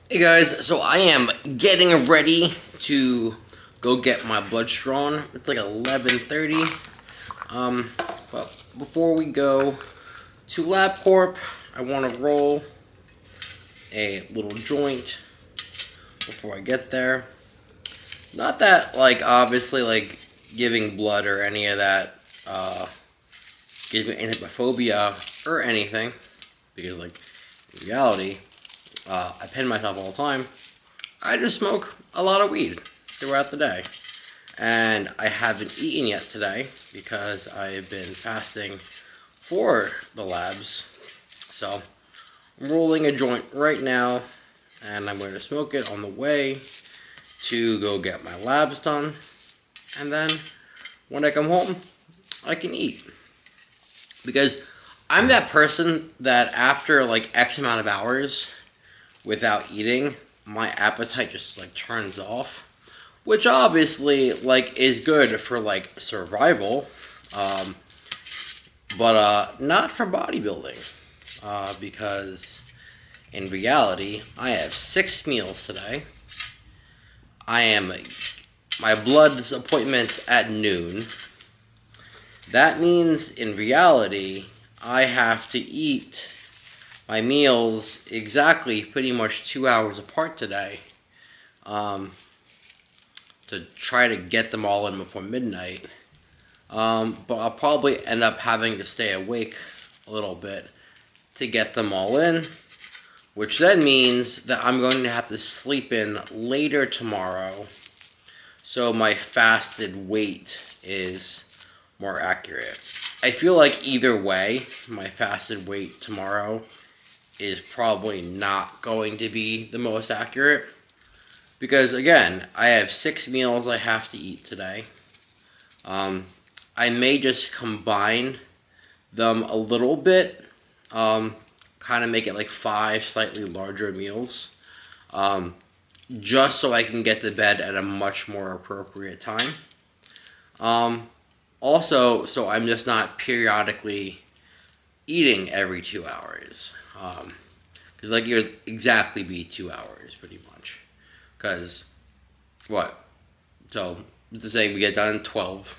Hey guys, so I am getting ready to go get my blood drawn. It's like 11:30. But before we go to LabCorp, I want to roll a little joint before I get there. Not that, like, obviously, like, giving blood or any of that gives me anthropophobia or anything, because, like, in reality, I pin myself all the time. I just smoke a lot of weed throughout the day. And I haven't eaten yet today because I've been fasting for the labs. So I'm rolling a joint right now, and I'm going to smoke it on the way to go get my labs done. And then when I come home, I can eat. Because I'm that person that after like X amount of hours without eating, my appetite just like turns off, which obviously like is good for like survival, but not for bodybuilding, because in reality I have 6 meals today. My blood's appointment at noon. That means in reality I have to eat my meals exactly pretty much 2 hours apart today, to try to get them all in before midnight. But I'll probably end up having to stay awake a little bit to get them all in, which then means that I'm going to have to sleep in later tomorrow, so my fasted weight is more accurate. I feel like either way, my fasted weight tomorrow is probably not going to be the most accurate, because again, I have 6 meals I have to eat today. I may just combine them a little bit, kind of make it like 5 slightly larger meals, just so I can get to bed at a much more appropriate time. Also, so I'm just not periodically eating every 2 hours. Because like you'd exactly be 2 hours pretty much. Because, what? So, let's just say we get done at 12.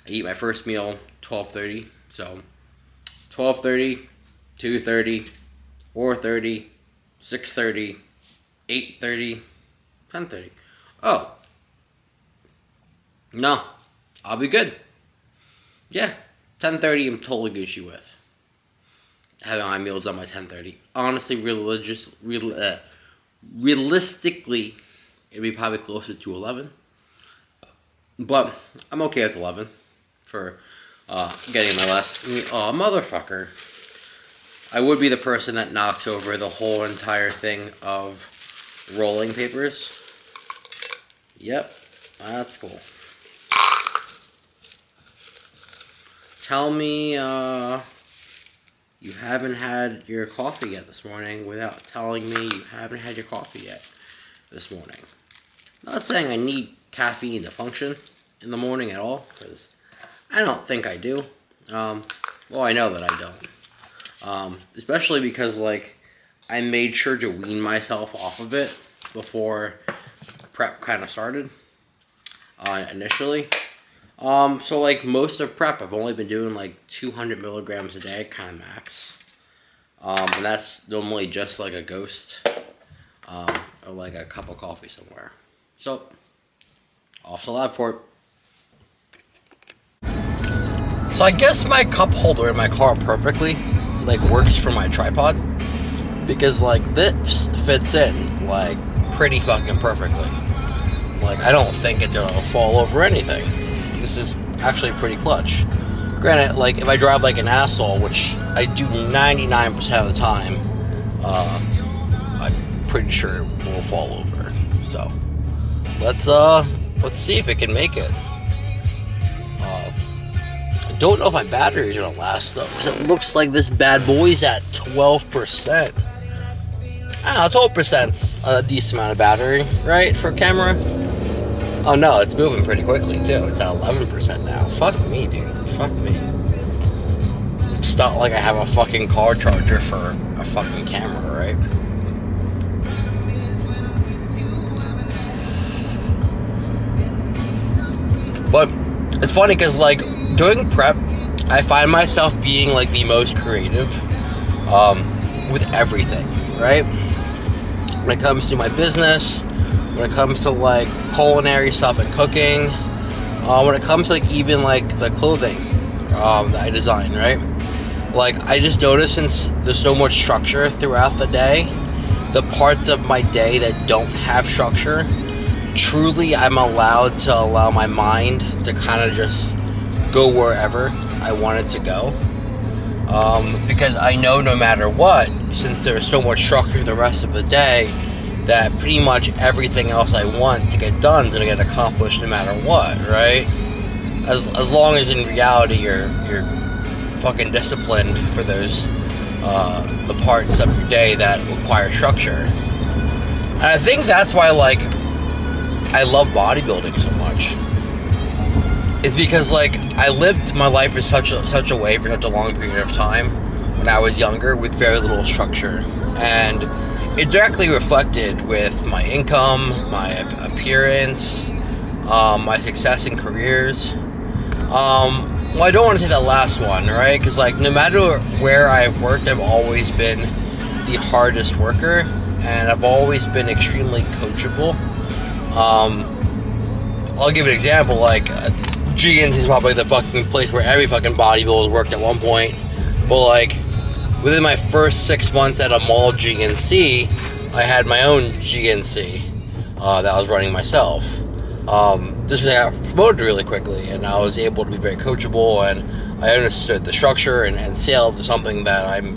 I eat my first meal 12:30. So, 12:30, 2:30, 4:30, 6:30, 8:30, 10:30. Oh. No. I'll be good. Yeah. 10:30 I'm totally Gucci with. Having my meals on my 10:30. Honestly, realistically, it'd be probably closer to 11. But I'm okay with 11 for getting my last meal. Oh, motherfucker. I would be the person that knocks over the whole entire thing of rolling papers. Yep, that's cool. Tell me you haven't had your coffee yet this morning without telling me you haven't had your coffee yet this morning. Not saying I need caffeine to function in the morning at all, because I don't think I do. Well, I know that I don't. Especially because, like, I made sure to wean myself off of it before prep kind of started initially. So like most of prep, I've only been doing like 200 milligrams a day, kind of max. And that's normally just like a Ghost, or like a cup of coffee somewhere. So, off to LabCorp. So I guess my cup holder in my car perfectly, like, works for my tripod, because like this fits in like pretty fucking perfectly. Like, I don't think it's gonna fall over anything. This is actually pretty clutch. Granted, like, if I drive like an asshole, which I do 99% of the time, I'm pretty sure it will fall over. So, let's see if it can make it. I don't know if my battery is gonna last though, because it looks like this bad boy's at 12%. I don't know, 12%'s a decent amount of battery, right, for a camera? Oh no, it's moving pretty quickly too. It's at 11% now. Fuck me, dude. Fuck me. It's not like I have a fucking car charger for a fucking camera, right? But it's funny because, like, during prep, I find myself being, like, the most creative with everything, right? When it comes to my business, when it comes to, like, culinary stuff and cooking, when it comes to, like, even, like, the clothing that I design, right? Like, I just notice, since there's so much structure throughout the day, the parts of my day that don't have structure, truly I'm allowed to allow my mind to kind of just go wherever I want it to go. Because I know no matter what, since there's so much structure the rest of the day, that pretty much everything else I want to get done is going to get accomplished no matter what, right? As long as in reality you're fucking disciplined for those the parts of your day that require structure. And I think that's why, like, I love bodybuilding so much. It's because, like, I lived my life in such a way for such a long period of time when I was younger with very little structure, and it directly reflected with my income, my appearance, my success in careers. Well, I don't want to say that last one, right? Because, like, no matter where I've worked, I've always been the hardest worker, and I've always been extremely coachable. I'll give an example, like, GNC is probably the fucking place where every fucking bodybuilder worked at one point, but, like, within my first 6 months at a mall GNC, I had my own GNC that I was running myself. This was, I got promoted really quickly, and I was able to be very coachable, and I understood the structure, and sales is something that I'm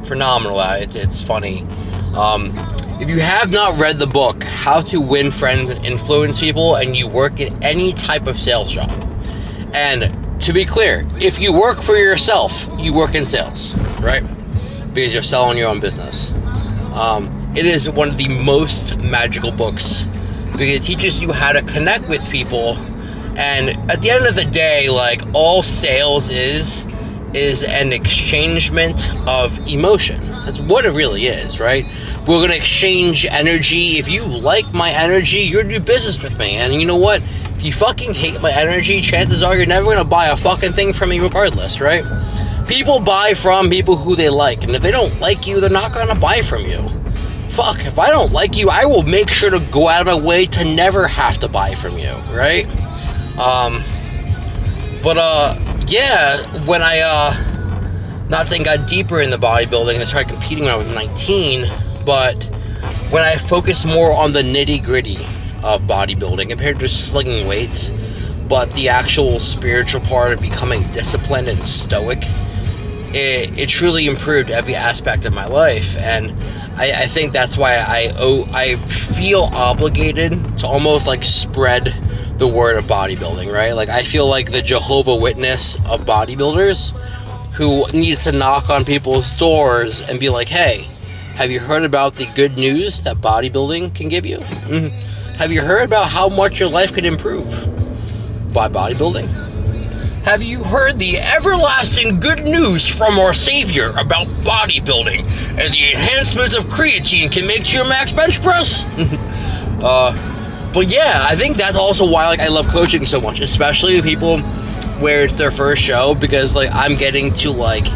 phenomenal at. It's funny. If you have not read the book, How to Win Friends and Influence People, and you work in any type of sales job, and to be clear, if you work for yourself, you work in sales, right? Because you're selling your own business. It is one of the most magical books because it teaches you how to connect with people, and at the end of the day, like, all sales is an exchangement of emotion. That's what it really is, right? We're gonna exchange energy. If you like my energy, you're gonna do business with me, and you know what? If you fucking hate my energy, chances are you're never gonna buy a fucking thing from me regardless, right? People buy from people who they like, and if they don't like you, they're not gonna buy from you. Fuck, if I don't like you, I will make sure to go out of my way to never have to buy from you, right? Yeah, when I, not saying got deeper in the bodybuilding, I started competing when I was 19, but when I focused more on the nitty-gritty of bodybuilding compared to just slinging weights, but the actual spiritual part of becoming disciplined and stoic, it truly improved every aspect of my life. And I think that's why I feel obligated to almost, like, spread the word of bodybuilding, right? Like, I feel like the Jehovah Witness of bodybuilders who needs to knock on people's doors and be like, hey, have you heard about the good news that bodybuilding can give you? Mm-hmm. Have you heard about how much your life could improve by bodybuilding? Have you heard the everlasting good news from our Savior about bodybuilding and the enhancements of creatine can make to your max bench press? But yeah, I think that's also why, like, I love coaching so much, especially with people where it's their first show, because, like, I'm getting to, like,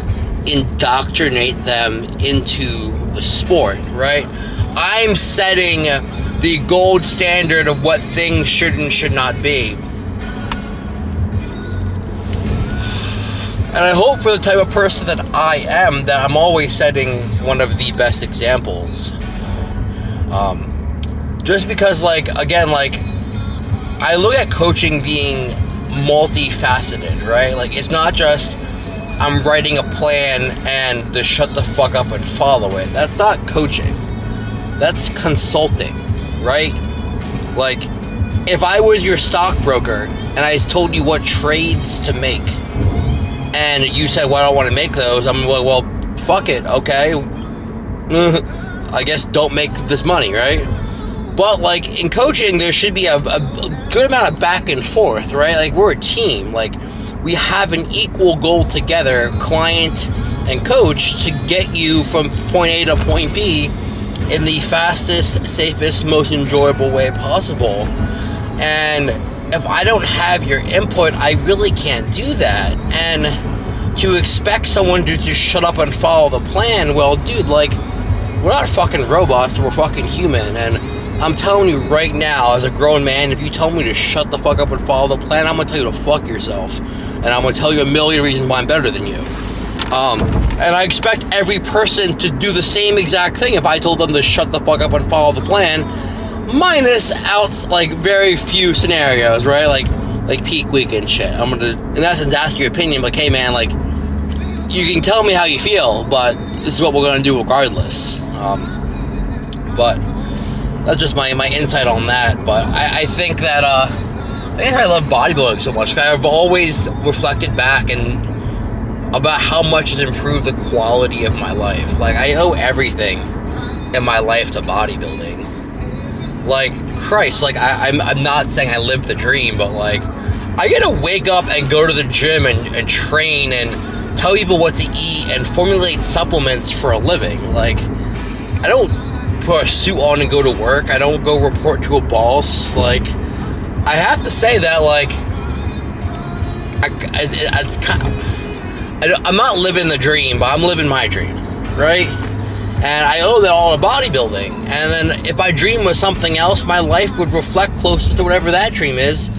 indoctrinate them into the sport, right? I'm setting the gold standard of what things should and should not be. And I hope for the type of person that I am, that I'm always setting one of the best examples. Just because, like, again, like, I look at coaching being multifaceted, right? Like, it's not just I'm writing a plan and just shut the fuck up and follow it. That's not coaching. That's consulting, right? Like, if I was your stockbroker and I told you what trades to make, and you said, well, I don't want to make those, I'm like, well, fuck it, okay? I guess don't make this money, right? But, like, in coaching, there should be a good amount of back and forth, right? Like, we're a team. Like, we have an equal goal together, client and coach to get you from point A to point B in the fastest, safest, most enjoyable way possible. And if I don't have your input, I really can't do that. And to expect someone to just shut up and follow the plan, well, dude, like, we're not fucking robots, we're fucking human. And I'm telling you right now, as a grown man, if you tell me to shut the fuck up and follow the plan, I'm gonna tell you to fuck yourself. And I'm gonna tell you a million reasons why I'm better than you. And I expect every person to do the same exact thing if I told them to shut the fuck up and follow the plan, minus like very few scenarios, right? Like peak weekend shit. I'm gonna, in essence, ask your opinion, like, hey man, like, you can tell me how you feel, but this is what we're gonna do regardless. But that's just my insight on that. But I think that I think I love bodybuilding so much. I've always reflected back and about how much has improved the quality of my life. Like, I owe everything in my life to bodybuilding. Like, Christ, like, I'm not saying I live the dream, but, like, I get to wake up and go to the gym and train and tell people what to eat and formulate supplements for a living. Like, I don't put a suit on and go to work. I don't go report to a boss. Like, I have to say that, like, it's kind of, I'm not living the dream, but I'm living my dream, right? And I owe that all to bodybuilding. And then if I dream of something else, my life would reflect closer to whatever that dream is,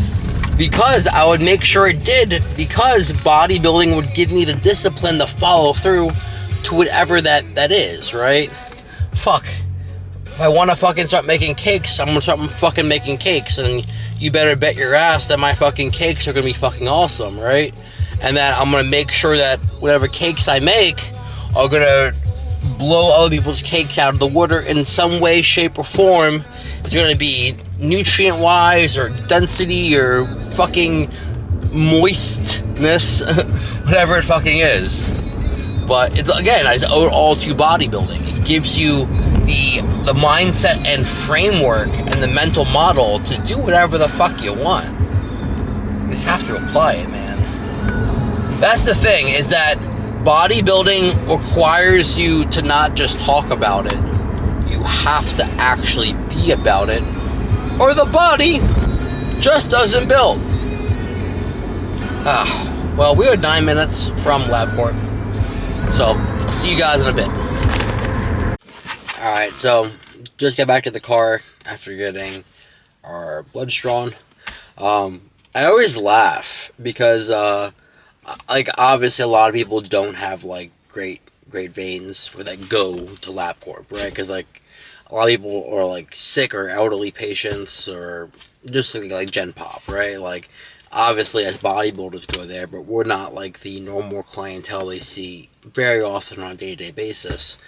because I would make sure it did, because bodybuilding would give me the discipline to follow through to whatever that is, right? Fuck. If I want to fucking start making cakes, I'm gonna start fucking making cakes, and you better bet your ass that my fucking cakes are gonna be fucking awesome, right? And that I'm gonna make sure that whatever cakes I make are gonna blow other people's cakes out of the water in some way, shape, or form. It's gonna be nutrient-wise, or density, or fucking moistness, whatever it fucking is. But it's, again, I owe it all to bodybuilding. It gives you the mindset and framework and the mental model to do whatever the fuck you want. You just have to apply it, man. That's the thing, is that bodybuilding requires you to not just talk about it. You have to actually be about it, or the body just doesn't build. Well, we are 9 minutes from LabCorp, so I'll see you guys in a bit. Alright, so just got back to the car after getting our blood drawn. I always laugh because like, obviously a lot of people don't have like great veins that go to LabCorp, right? Because like a lot of people are like sick or elderly patients, or just like Gen Pop, right? Like, obviously as bodybuilders go there, but we're not like the normal clientele they see very often on a day-to-day basis.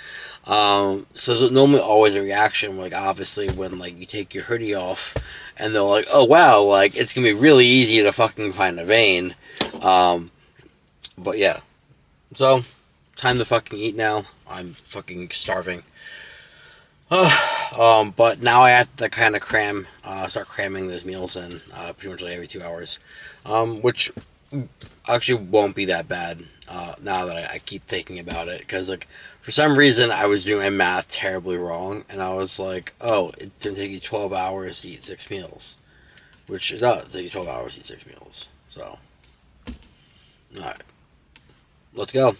So there's normally always a reaction, like, obviously when like you take your hoodie off and they're like, oh wow, like, it's gonna be really easy to fucking find a vein. But yeah, so time to fucking eat now. I'm fucking starving. But now I have to kind of start cramming those meals in, pretty much like every 2 hours, which actually won't be that bad, now that I keep thinking about it, because, like, for some reason I was doing my math terribly wrong, and I was like, oh, it's gonna take you 12 hours to eat 6 meals, which it does take you 12 hours to eat 6 meals, so, alright, let's go.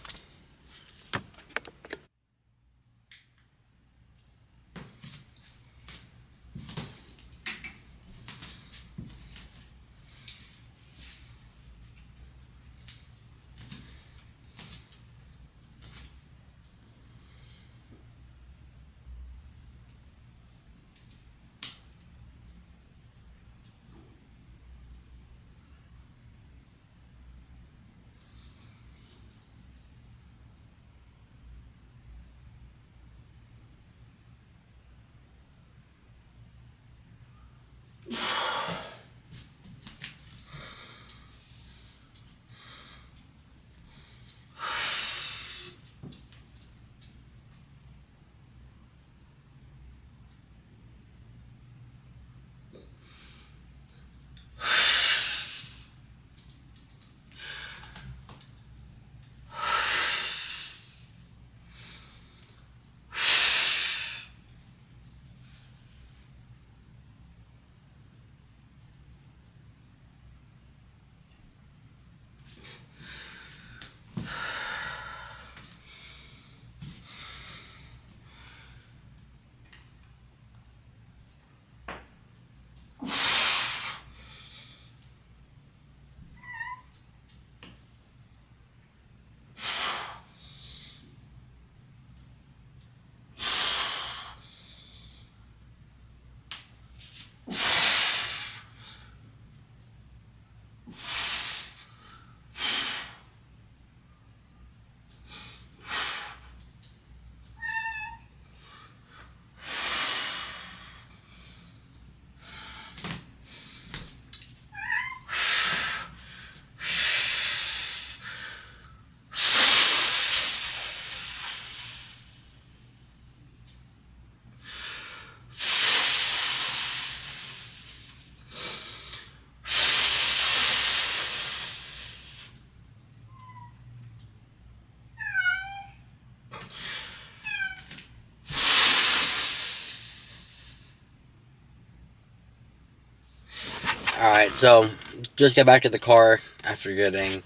Alright, so just got back to the car after getting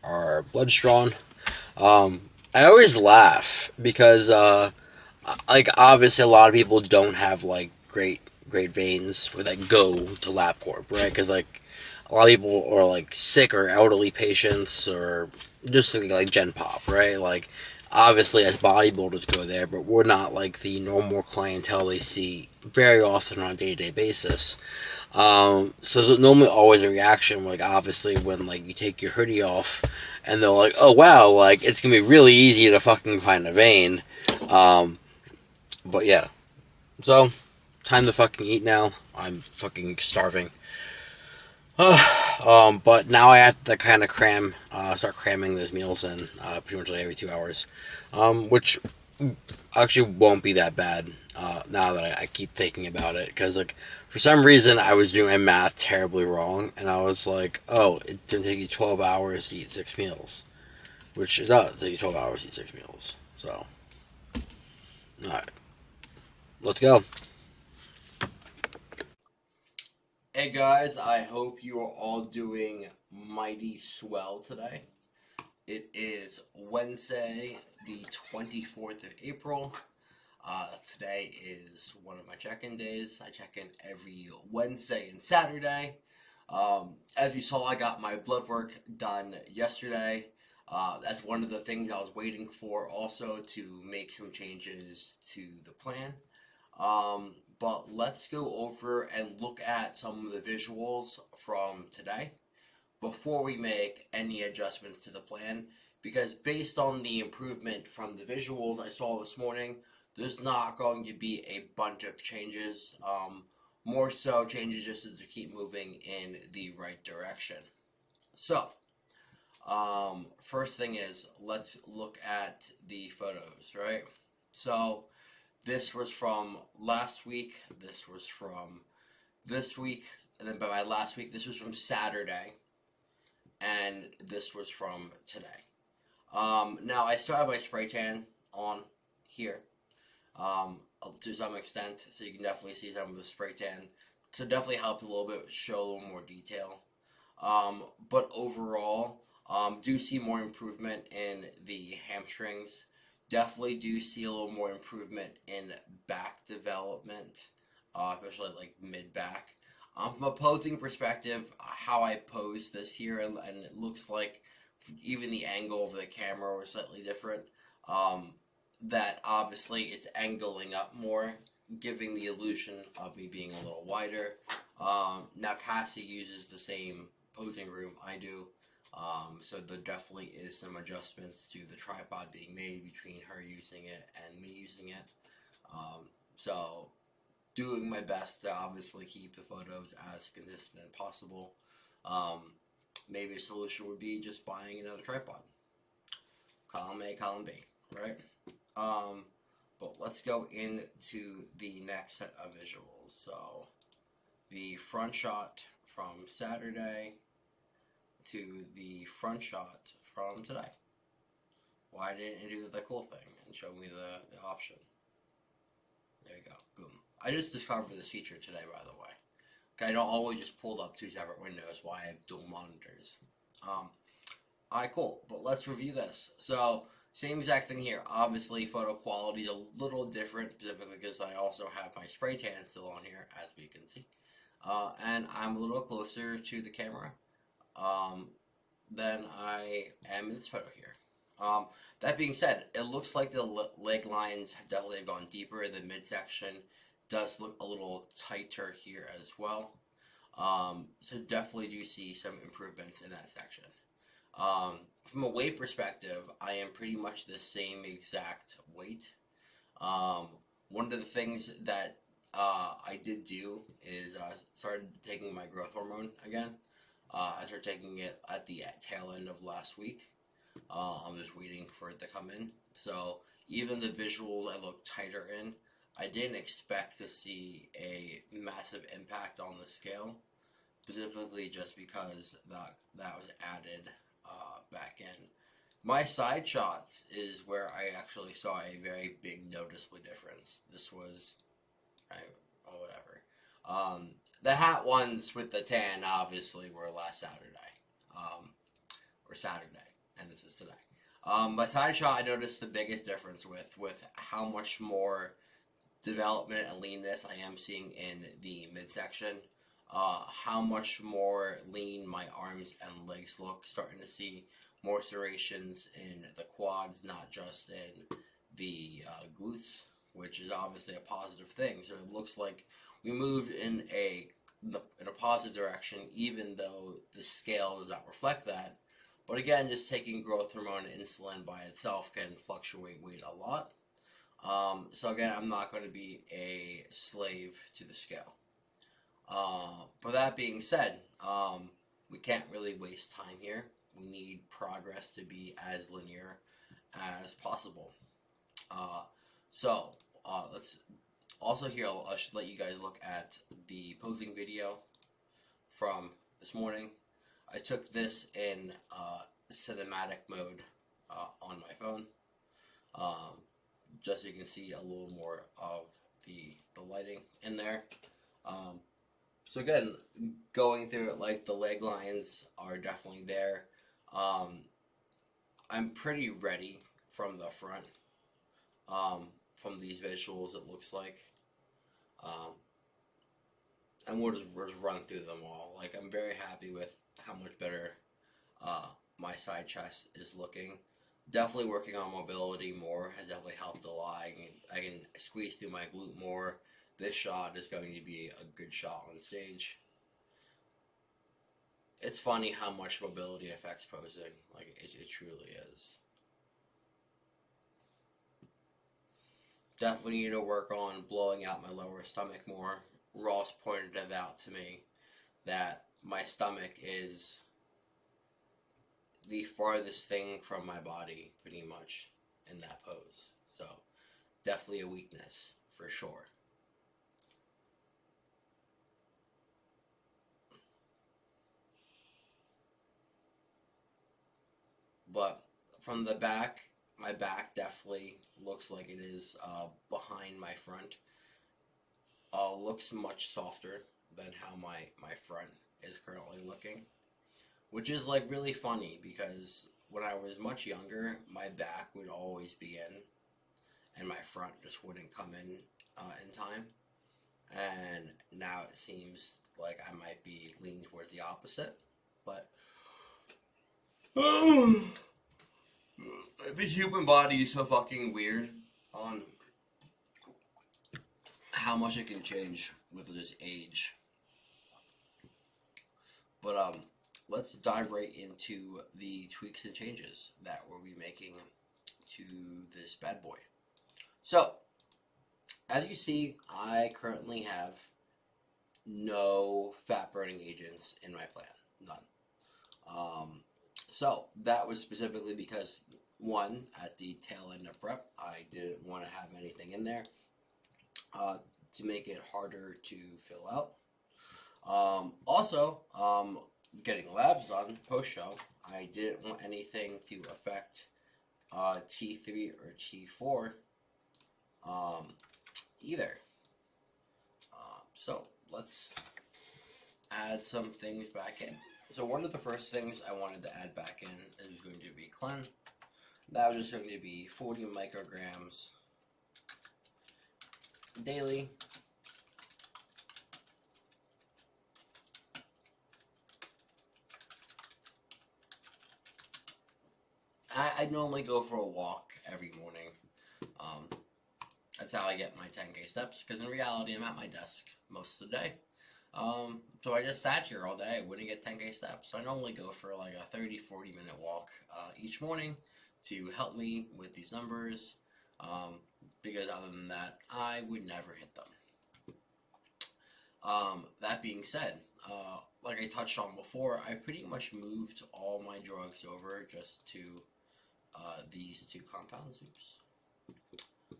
our blood drawn. I always laugh because, like, obviously a lot of people don't have, like, great veins or that go to LabCorp, right? Because, like, a lot of people are, like, sick or elderly patients or just like Gen Pop, right? Like, obviously as bodybuilders go there, but we're not, like, the normal clientele they see very often on a day-to-day basis. So there's normally always a reaction, like obviously when like you take your hoodie off, and they're like, "Oh wow, like it's gonna be really easy to fucking find a vein." Um, but yeah, so time to fucking eat now. I'm fucking starving. But now I have to kind of start cramming those meals in, pretty much like every 2 hours, which actually won't be that bad now that I keep thinking about it. Because like for some reason I was doing my math terribly wrong, and I was like, oh, it didn't take you 12 hours to eat 6 meals, which it does take you 12 hours to eat 6 meals. So, all right, let's go. Hey guys, I hope you are all doing mighty swell today. It is Wednesday, the 24th of April. Today is one of my check-in days. I check in every Wednesday and Saturday. As you saw, I got my blood work done yesterday. That's one of the things I was waiting for also to make some changes to the plan. But let's go over and look at some of the visuals from today before we make any adjustments to the plan, because based on the improvement from the visuals I saw this morning, there's not going to be a bunch of changes. More so changes just to keep moving in the right direction. So, first thing is, let's look at the photos, right? So, this was from last week, this was from this week, and then by last week, this was from Saturday, and this was from today. Now I still have my spray tan on here, to some extent, so you can definitely see some of the spray tan. So definitely helped a little bit, show a little more detail. But overall, do see more improvement in the hamstrings. Definitely do see a little more improvement in back development, especially like mid back. From a posing perspective, how I pose this here, and it looks like even the angle of the camera was slightly different. That obviously it's angling up more, giving the illusion of me being a little wider. Now Cassie uses the same posing room I do, so there definitely is some adjustments to the tripod being made between her using it and me using it. So doing my best to obviously keep the photos as consistent as possible. Um, Maybe a solution would be just buying another tripod. Column A, column B, right? Um, but let's go into the next set of visuals. So the front shot from Saturday to the front shot from today. Why didn't it do the cool thing and show me the option? There you go. Boom. I just discovered this feature today, by the way. Okay, I don't always just pull up two separate windows. Why I have dual monitors. Alright, cool. But let's review this. So, same exact thing here. Obviously, photo quality is a little different, specifically because I also have my spray tan still on here, as we can see. And I'm a little closer to the camera than I am in this photo here. That being said, it looks like the leg lines have definitely gone deeper. The midsection does look a little tighter here as well. So definitely do see some improvements in that section. From a weight perspective, I am pretty much the same exact weight. One of the things that I did do is started taking my growth hormone again. I started taking it at the tail end of last week. I'm just waiting for it to come in. So even the visuals I look tighter in, I didn't expect to see a massive impact on the scale, specifically just because that was added back in. My side shots is where I actually saw a very big noticeable difference. This was, or whatever. the hat ones with the tan obviously were last Saturday, um, or Saturday, and this is today. My side shot, I noticed the biggest difference with how much more development and leanness I am seeing in the midsection. How much more lean my arms and legs look. Starting to see more serrations in the quads, not just in the glutes, which is obviously a positive thing. So it looks like we moved in a positive direction, even though the scale does not reflect that. But again, just taking growth hormone and insulin by itself can fluctuate weight a lot. So again, I'm not going to be a slave to the scale. But that being said, we can't really waste time here. We need progress to be as linear as possible. Uh, let's also here. I should let you guys look at the posing video from this morning. I took this in cinematic mode on my phone. Just so you can see a little more of the lighting in there. So again, going through it, like the leg lines are definitely there. I'm pretty ready from the front. From these visuals, it looks like. And we'll just run through them all. Like, I'm very happy with how much better my side chest is looking. Definitely working on mobility more has definitely helped a lot. I can squeeze through my glute more. This shot is going to be a good shot on stage. It's funny how much mobility affects posing. Like, it truly is. Definitely need to work on blowing out my lower stomach more. Ross pointed it out to me that my stomach is the farthest thing from my body, pretty much, in that pose. So, definitely a weakness, for sure. But from the back, my back definitely looks like it is behind my front. Looks much softer than how my front is currently looking. Which is like really funny because when I was much younger, my back would always be in and my front just wouldn't come in time. And now it seems like I might be leaning towards the opposite. But the human body is so fucking weird on how much it can change with just age. But let's dive right into the tweaks and changes that we'll be making to this bad boy. So, as you see, I currently have no fat burning agents in my plan. None. So, that was specifically because, one, at the tail end of prep, I didn't want to have anything in there to make it harder to fill out. Also, getting labs done post-show, I didn't want anything to affect T3 or T4 either. So let's add some things back in. So one of the first things I wanted to add back in is going to be Clen. That was just going to be 40 micrograms daily. I normally go for a walk every morning. That's how I get my 10K steps, because in reality, I'm at my desk most of the day. So I just sat here all day. I wouldn't get 10K steps. So I normally go for like a 30-40 minute walk each morning to help me with these numbers, because other than that, I would never hit them. That being said, like I touched on before, I pretty much moved all my drugs over just to these two compounds. Oops.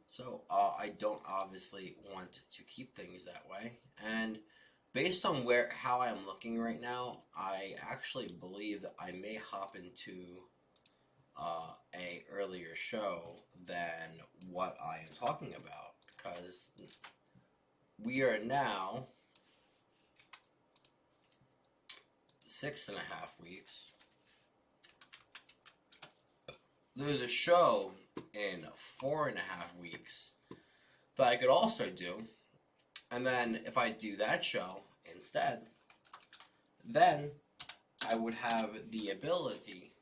So I don't obviously want to keep things that way. And based on how I'm looking right now, I actually believe that I may hop into a earlier show than what I am talking about, because we are now 6.5 weeks. There's a show in 4.5 weeks that I could also do. And then if I do that show instead, then I would have the ability,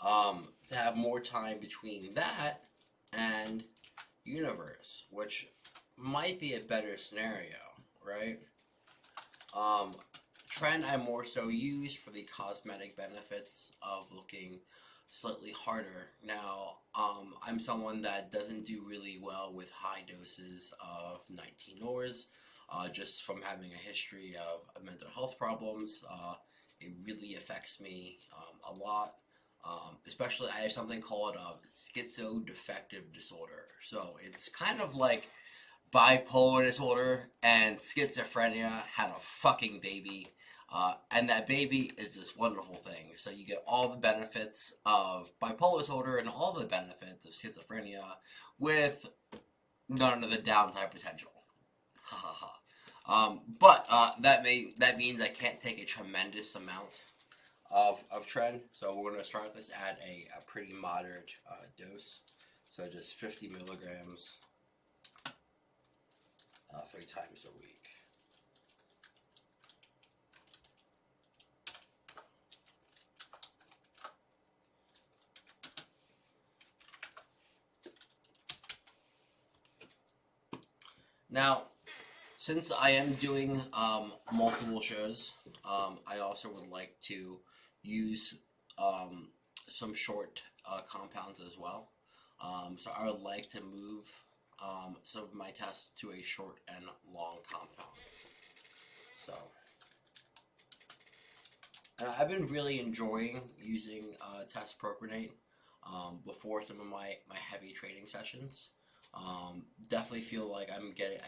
to have more time between that and Universe, which might be a better scenario, right? Trend I more so use for the cosmetic benefits of looking slightly harder. Now, I'm someone that doesn't do really well with high doses of 19-ORs, just from having a history of mental health problems. It really affects me a lot. Especially, I have something called schizoaffective disorder. So it's kind of like bipolar disorder and schizophrenia had a fucking baby. And that baby is this wonderful thing. So you get all the benefits of bipolar disorder and all the benefits of schizophrenia with none of the downside potential. Ha ha ha. But that means I can't take a tremendous amount of tren. So we're going to start this at a pretty moderate dose. So just 50 milligrams 3 times a week. Now, since I am doing multiple shows, I also would like to use some short compounds as well. So I would like to move some of my tests to a short and long compound. So, and I've been really enjoying using test propionate before some of my heavy training sessions. Definitely feel like I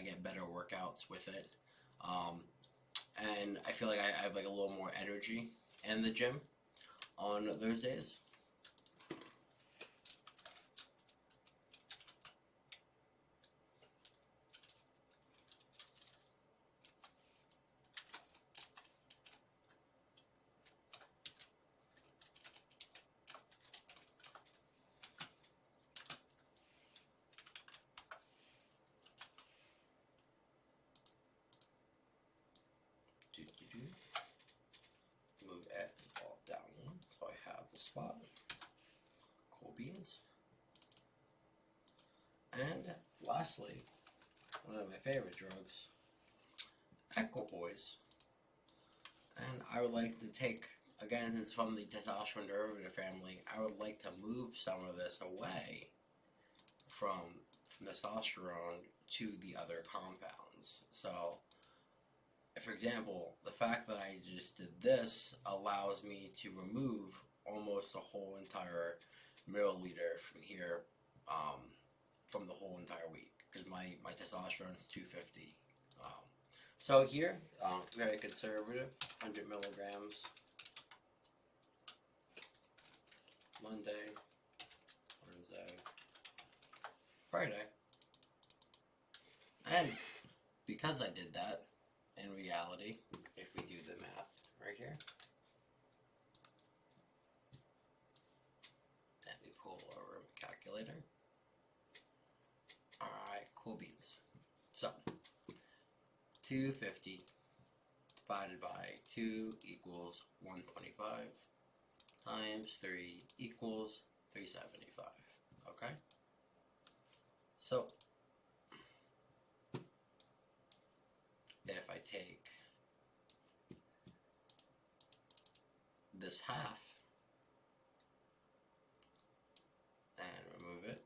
get better workouts with it, and I feel like I have like a little more energy in the gym on those days. Move it all down so I have the spot. Cool beans. And lastly, one of my favorite drugs, equipoise. And I would like to take, again, since from the testosterone derivative family, I would like to move some of this away from testosterone to the other compounds. So, for example, the fact that I just did this allows me to remove almost a whole entire milliliter from here, from the whole entire week, because my testosterone is 250. So here, very conservative, 100 milligrams. Monday, Wednesday, Friday. And because I did that, in reality, if we do the math right here, let me pull over my calculator. Alright, cool beans. So, 250 divided by 2 equals 125 times 3 equals 375. Okay? So, if I take this half and remove it,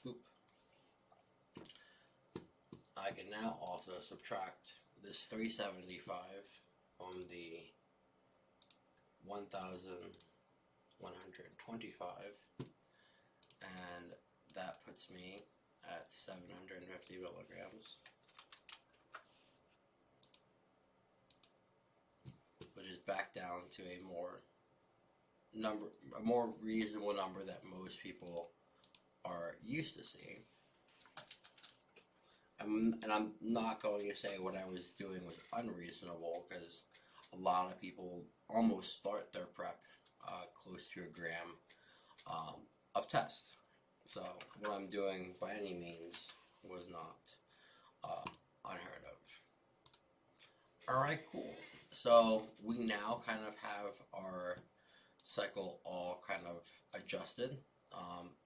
oop, I can now also subtract this 375 from the 1,125, and that puts me at 750 milligrams, which is back down to a more reasonable number that most people are used to seeing. And I'm not going to say what I was doing was unreasonable, because a lot of people almost start their prep close to a gram of test. So what I'm doing by any means was not unheard of. Alright, cool. So we now kind of have our cycle all kind of adjusted,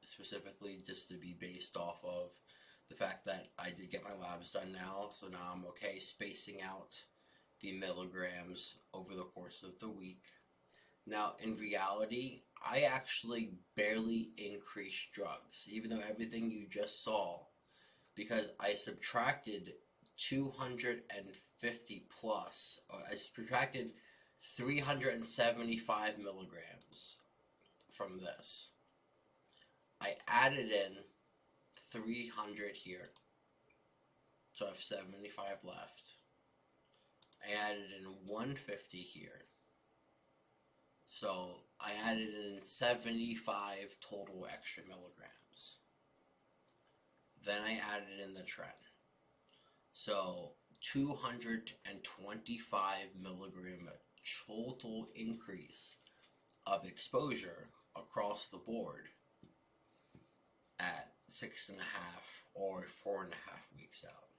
specifically just to be based off of the fact that I did get my labs done now, so now I'm okay spacing out the milligrams over the course of the week. Now, in reality, I actually barely increased drugs, even though everything you just saw, because I subtracted 250 plus, I subtracted 375 milligrams from this. I added in 300 here, so I have 75 left. I added in 150 here, so I added in 75 total extra milligrams. Then I added in the tren, so 225 milligram total increase of exposure across the board at 6.5 or 4.5 weeks out.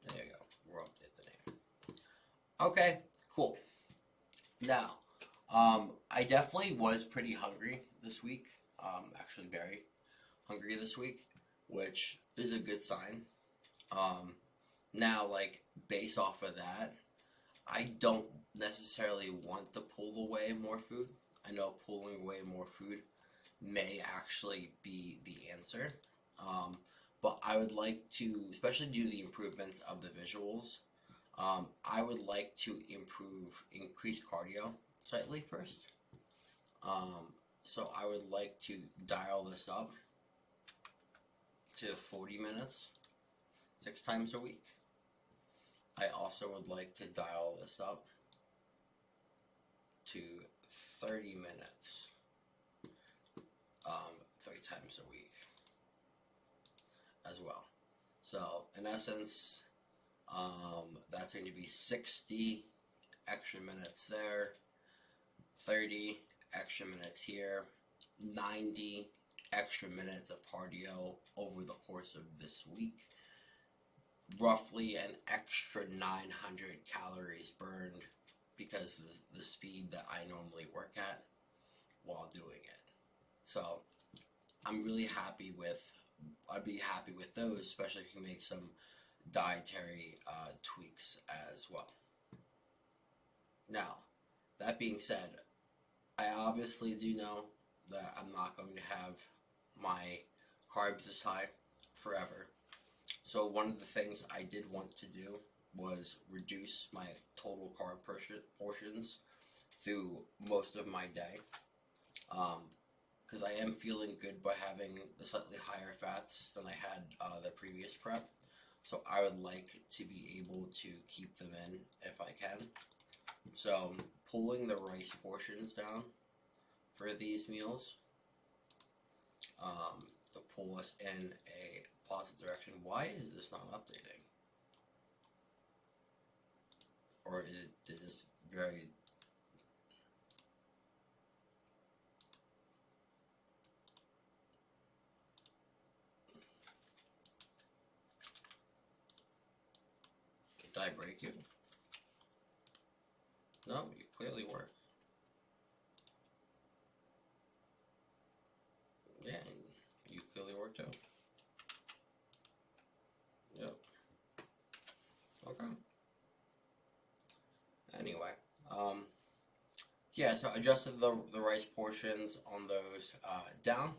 There you go. We'll update the name. Okay, cool. Now, I definitely was pretty hungry this week. Actually very hungry this week, which is a good sign. Now, like, based off of that, I don't necessarily want to pull away more food. I know pulling away more food may actually be the answer. But I would like to, especially due to the improvements of the visuals, I would like to increase cardio slightly first. So I would like to dial this up to 40 minutes, 6 times a week. I also would like to dial this up to 30 minutes, 3 times a week as well. So in essence, that's going to be 60 extra minutes there, 30 extra minutes here, 90 extra minutes of cardio over the course of this week. Roughly an extra 900 calories burned because of the speed that I normally work at while doing it. So I'm really happy with, I'd be happy with those, especially if you make some dietary tweaks as well. Now, that being said, I obviously do know that I'm not going to have my carbs this high forever. So one of the things I did want to do was reduce my total carb portions through most of my day. Because I am feeling good by having the slightly higher fats than I had the previous prep. So I would like to be able to keep them in if I can. So pulling the rice portions down for these meals to pull us in a positive direction. Why is this not updating? Or is it just very... Did I break you? No, you clearly work. Yeah, you clearly work too. Yep. Okay. Anyway, yeah, so adjusted the rice portions on those down.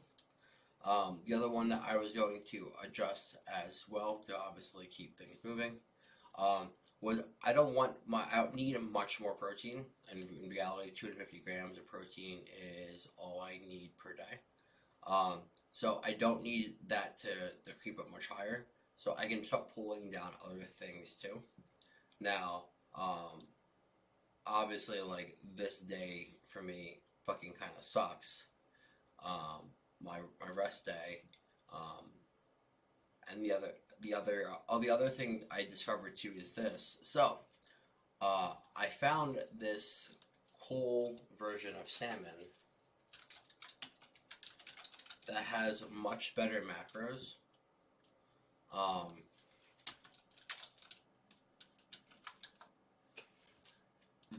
The other one that I was going to adjust as well to obviously keep things moving was I don't need much more protein, and in reality 250 grams of protein is all I need per day. So I don't need that to creep up much higher, so I can start pulling down other things too. Now, Obviously, like, this day for me fucking kind of sucks. My rest day. Um, and the other thing I discovered too is this. So, I found this cool version of salmon that has much better macros. Um,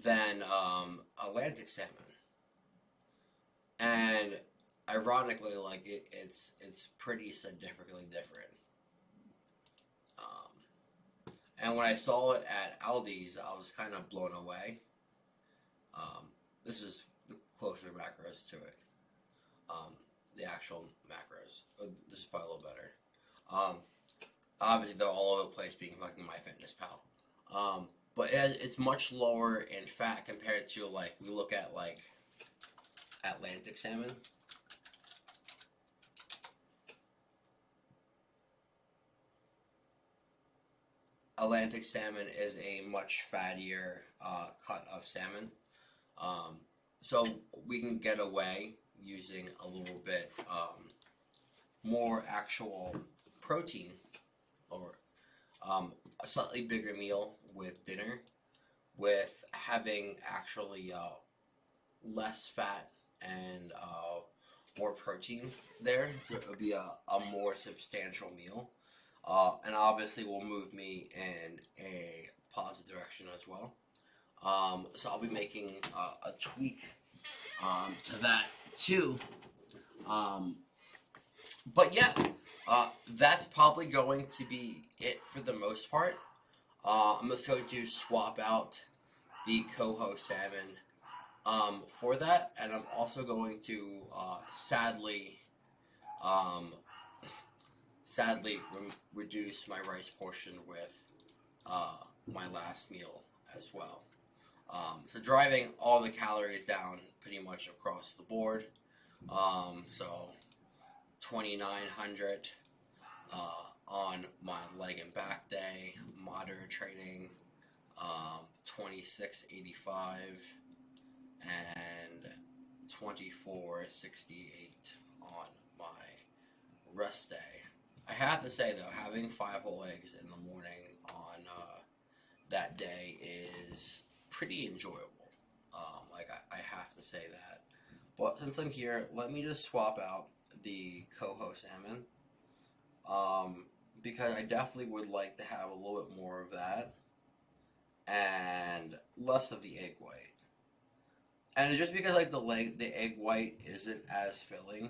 than Atlantic salmon, and ironically, like it's pretty significantly different. Um, and when I saw it at Aldi's, I was kind of blown away. This is the closer macros to it. Um, the actual macros. This is probably a little better. Um, Obviously, they're all over the place, being fucking MyFitnessPal. But it's much lower in fat compared to, like, we look at like Atlantic salmon. Atlantic salmon is a much fattier cut of salmon. Um, so we can get away using a little bit more actual protein, or a slightly bigger meal with dinner, with having actually less fat and more protein there. So it would be a more substantial meal. And obviously will move me in a positive direction as well. So I'll be making a tweak to that too. Um, but yeah, that's probably going to be it for the most part. I'm just going to swap out the coho salmon for that, and I'm also going to um, sadly reduce my rice portion with my last meal as well. So driving all the calories down pretty much across the board. So 2,900 on my leg and back day, moderate training, 2685 and 2468 on my rest day. I have to say though, having 5 whole eggs in the morning on that day is pretty enjoyable. I have to say that. But since I'm here, let me just swap out the coho salmon. Because I definitely would like to have a little bit more of that and less of the egg white. And just because like the egg white isn't as filling,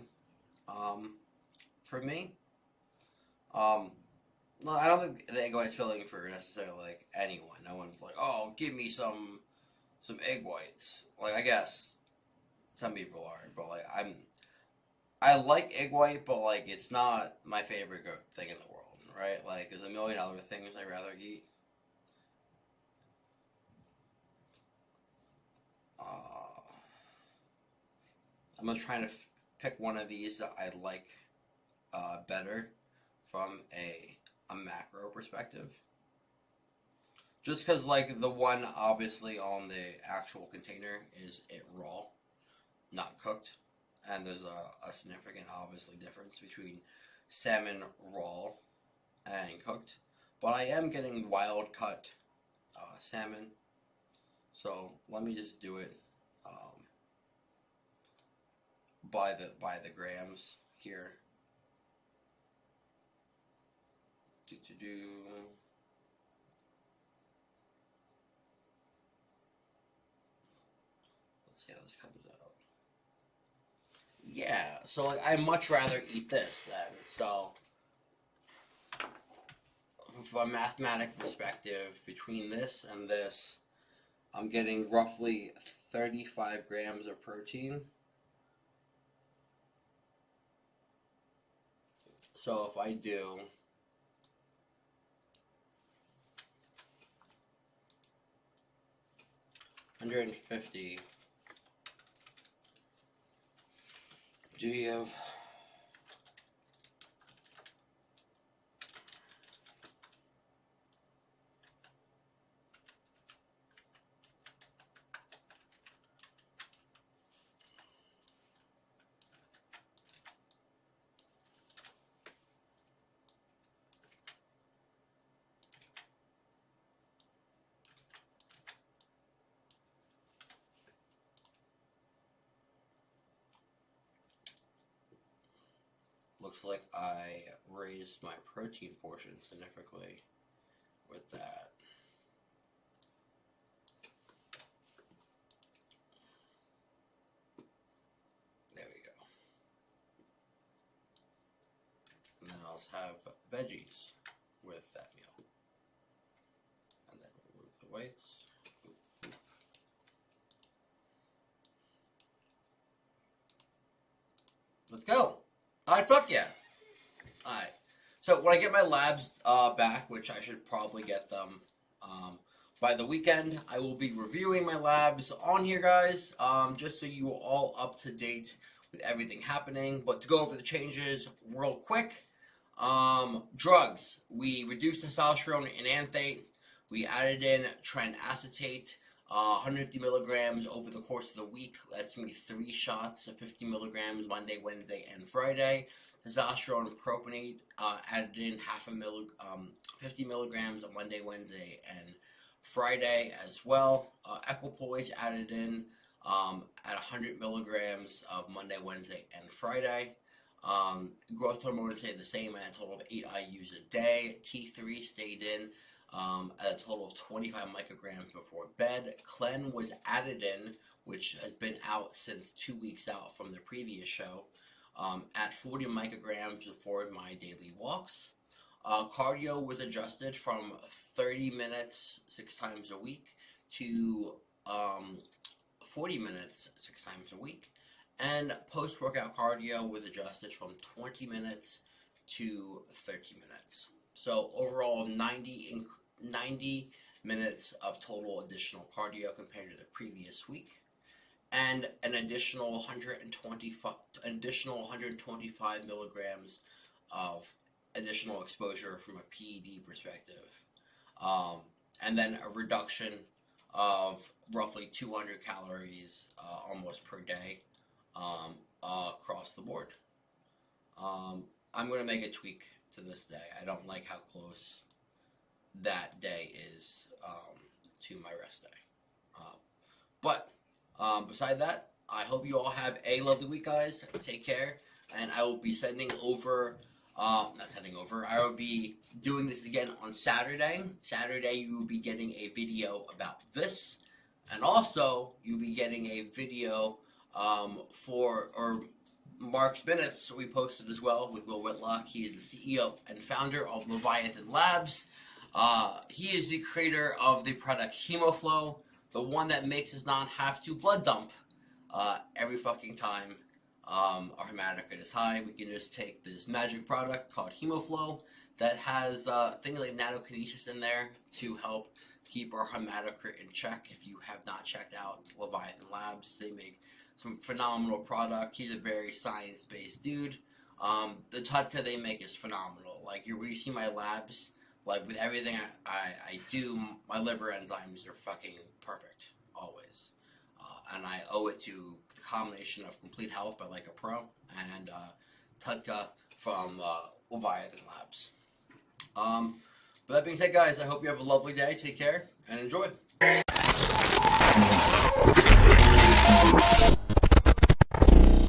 um, for me. Um, no, I don't think the egg white's filling for necessarily like anyone. No one's like, oh, give me some egg whites. Like, I guess some people are, but like I like egg white, but like it's not my favorite thing in the world, right? Like, there's a million other things I'd rather eat. Uh, I'm just trying to pick one of these that I like better from a macro perspective. Just because, like, the one obviously on the actual container is it raw, not cooked. And there's a significant, obviously, difference between salmon raw and cooked. But I am getting wild cut salmon. So let me just do it um, by the grams here. Do do do. Let's see how this comes out. Yeah, so like I'd much rather eat this then. So from a mathematic perspective, between this and this, I'm getting roughly 35 grams of protein. So if I do 150, do you have looks like I raised my protein portion significantly with that. There we go. And then I'll also have veggies with that meal. And then remove the weights. Let's go. Alright, fuck yeah. Alright. So when I get my labs back, which I should probably get them by the weekend, I will be reviewing my labs on here, guys, just so you are all up to date with everything happening. But to go over the changes real quick, drugs. We reduced testosterone and anthate. We added in trinacetate, 150 milligrams over the course of the week. That's going to be 3 shots of 50 milligrams Monday, Wednesday, and Friday. Testosterone and propionate added in 50 milligrams on Monday, Wednesday, and Friday as well. Equipoise added in at 100 milligrams of Monday, Wednesday, and Friday. Growth hormone stayed the same at a total of 8 IUs a day. T3 stayed in at a total of 25 micrograms before bed. Clen was added in, which has been out since 2 weeks out from the previous show, at 40 micrograms before my daily walks. Cardio was adjusted from 30 minutes 6 times a week to 40 minutes 6 times a week. And post-workout cardio was adjusted from 20 minutes to 30 minutes. So overall, 90 minutes of total additional cardio compared to the previous week, and an additional 125 milligrams of additional exposure from a PED perspective, and then a reduction of roughly 200 calories almost per day across the board. I'm going to make a tweak to this day. I don't like how close that day is to my rest day. But beside that, I hope you all have a lovely week, guys. Take care. And I will be sending over, I will be doing this again on Saturday. Saturday, you will be getting a video about this. And also, you'll be getting a video for Mark's Minutes we posted as well with Will Whitlock. He is the CEO and founder of Leviathan Labs. He is the creator of the product HemoFlow, the one that makes us not have to blood dump every fucking time our hematocrit is high. We can just take this magic product called HemoFlow that has things like nanokinesis in there to help keep our hematocrit in check. If you have not checked out Leviathan Labs, they make some phenomenal product. He's a very science-based dude. The Tudka they make is phenomenal. Like, when you see my labs, like, with everything I do, my liver enzymes are fucking perfect, always. And I owe it to the combination of Complete Health by Like a Pro and Tudka from Leviathan Labs. But that being said, guys, I hope you have a lovely day. Take care and enjoy.